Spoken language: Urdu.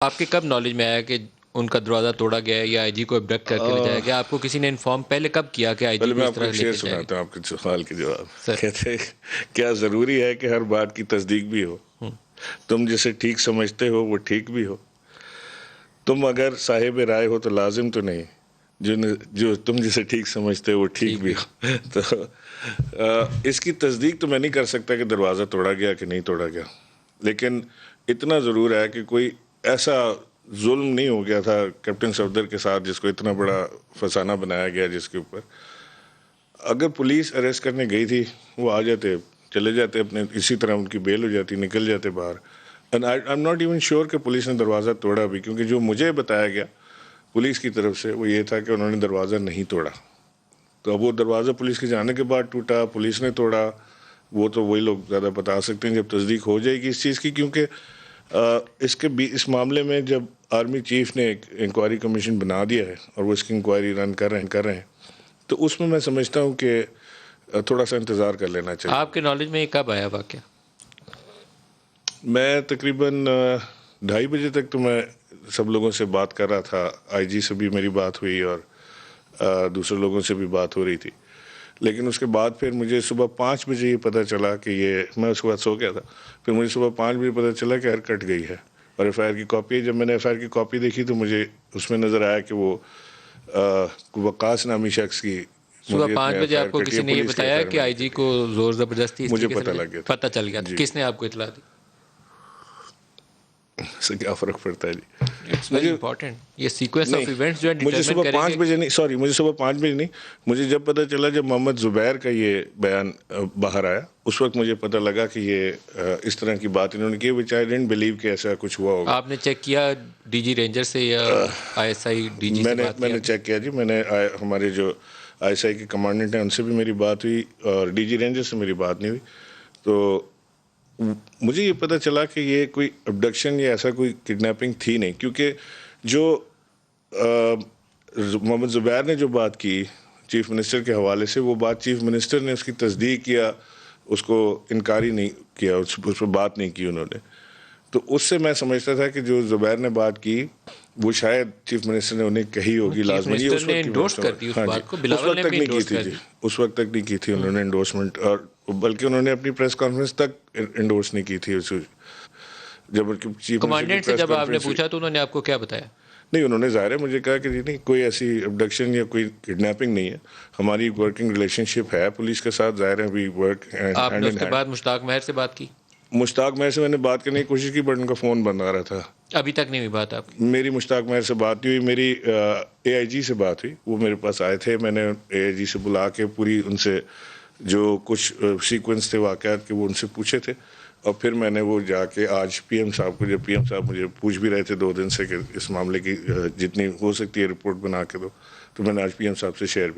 آپ کے کب نالج میں آیا کہ ان کا دروازہ توڑا گیا ہے یا آئی جی کو ابڈکٹ کر کے لے جایا گیا؟ آپ کو کسی نے انفارم پہلے کب کیا کہ آئی جی پہلے کو میں اس آپ کو طرح ایک لے شعر کے جائے گا؟ سناتا ہوں آپ کے سوال کے جواب. سر. کہتے کیا ضروری ہے کہ ہر بات کی تصدیق بھی ہو؟ تم جسے ٹھیک سمجھتے ہو وہ ٹھیک بھی ہو. تم اگر صاحب رائے ہو تو لازم تو نہیں جو تم جسے ٹھیک سمجھتے ہو وہ ٹھیک بھی ہو. تو اس کی تصدیق تو میں نہیں کر سکتا کہ دروازہ توڑا گیا کہ نہیں توڑا گیا، لیکن اتنا ضرور ہے کہ کوئی ایسا ظلم نہیں ہو گیا تھا کیپٹن صفدر کے ساتھ جس کو اتنا بڑا فسانہ بنایا گیا، جس کے اوپر اگر پولیس اریسٹ کرنے گئی تھی وہ آ جاتے، چلے جاتے اپنے، اسی طرح ان کی بیل ہو جاتی، نکل جاتے باہر. And I am not even sure کہ پولیس نے دروازہ توڑا بھی، کیونکہ جو مجھے بتایا گیا پولیس کی طرف سے وہ یہ تھا کہ انہوں نے دروازہ نہیں توڑا. تو اب وہ دروازہ پولیس کے جانے کے بعد ٹوٹا، پولیس نے توڑا، وہ تو وہی لوگ زیادہ بتا سکتے ہیں جب تصدیق ہو جائے گی اس چیز کی. کیونکہ اس معاملے میں جب آرمی چیف نے ایک انکوائری کمیشن بنا دیا ہے اور وہ اس کی انکوائری رن کر رہے ہیں، تو اس میں سمجھتا ہوں کہ تھوڑا سا انتظار کر لینا چاہیے. آپ کے نالج میں یہ کب آیا واقعہ؟ میں تقریباً 2:30 بجے تک تو میں سب لوگوں سے بات کر رہا تھا. آئی جی سے بھی میری بات ہوئی اور دوسرے لوگوں سے بھی بات ہو رہی تھی. لیکن اس کے بعد پھر مجھے صبح 5 بجے یہ پتہ چلا کہ میں اس کے بعد سو گیا تھا. پھر مجھے صبح 5 بجے پتہ چلا کہ ایئر کٹ گئی ہے اور ایف آئی آر کی کاپی. جب میں نے ایف آئی آر کی کاپی دیکھی تو مجھے اس میں نظر آیا کہ وہ وقاص نامی شخص کی صبح 5 بجے آپ کو کسی نے یہ بتایا کہ آئی جی کو زور زبردستی اس مجھے طریقے پتہ سے لگ گیا تھا. پتہ چل گیا تھا؟ کس نے آپ کو اطلاع دی؟ اس سے کیا فرق پڑتا ہے جی؟ It's very important. یہ سیکوینس آف ایونٹس جو ہے مجھے ڈٹرمن صبح کریں 5 گے. بجے نہیں، مجھے صبح 5 بجے نہیں، مجھے جب پتہ چلا جب محمد زبیر کا یہ بیان باہر آیا اس وقت مجھے پتہ لگا کہ یہ اس طرح کی بات انہوں نے کی. وچ آئی ڈidn't بلیو کہ ایسا کچھ ہوا ہوگا. آپ نے چیک کیا ڈی جی رینجر سے یا I S I D G سے بات میں کیا؟ نے چیک کیا جی. میں نے ہمارے جو آئی ایس آئی کے کمانڈنٹ ہیں ان سے بھی میری بات ہوئی اور ڈی جی رینجر سے میری بات نہیں ہوئی. تو مجھے یہ پتہ چلا کہ یہ کوئی ابڈکشن یا ایسا کوئی کڈنیپنگ تھی نہیں، کیونکہ جو محمد زبیر نے جو بات کی چیف منسٹر کے حوالے سے، وہ بات چیف منسٹر نے اس کی تصدیق کیا، اس کو انکاری نہیں کیا، اس پر بات نہیں کی انہوں نے. تو اس سے میں سمجھتا تھا کہ جو زبیر نے بات کی وہ شاید چیف منسٹر نے انہیں کہی ہوگی لازماً. یہ اس وقت کی انڈورس کر دی اس ہاں جی، بات کو، اس بلاول وقت نے تک بھی نہیں کی انڈورس تھی کر جی، دی. اس وقت تک نہیں کی تھی انہوں نے انڈورسمنٹ، اور بلکہ انہوں نے اپنی پریس کانفرنس تک انڈورس نہیں کی تھی. جب چیف کمانڈنٹ سے جب آپ نے پوچھا تو انہوں نے آپ کو کیا بتایا؟ نہیں، انہوں نے ظاہر ہے مجھے کہا کہ نہیں کوئی ایسی ابڈکشن یا کوئی کڈنیپنگ نہیں ہے، ہماری ورکنگ ریلیشن شپ ہے پولیس کے ساتھ، ظاہر ہے وی ورک آپ ہینڈ نے ان اس کے ہینڈ. بعد مشتاق مہر سے بات کی؟ مشتاق مہر سے میں نے بات کرنے کی کوشش کی بٹ ان کا فون بند آ رہا تھا. ابھی تک نہیں ہوئی بات آپ کی؟ میری مشتاق مہر سے بات نہیں ہوئی، میری اے آئی جی سے بات ہوئی. وہ میرے پاس آئے تھے، میں نے اے آئی جی سے بلا کے پوری ان سے جو کچھ سیکوینس تھے واقعات کے وہ ان سے پوچھے تھے. اور پھر میں نے وہ جا کے آج پی ایم صاحب کو، جب پی ایم صاحب مجھے پوچھ بھی رہے تھے 2 دن سے کہ اس معاملے کی جتنی ہو سکتی ہے رپورٹ بنا کے دو، تو میں نے آج پی ایم صاحب سے شیئر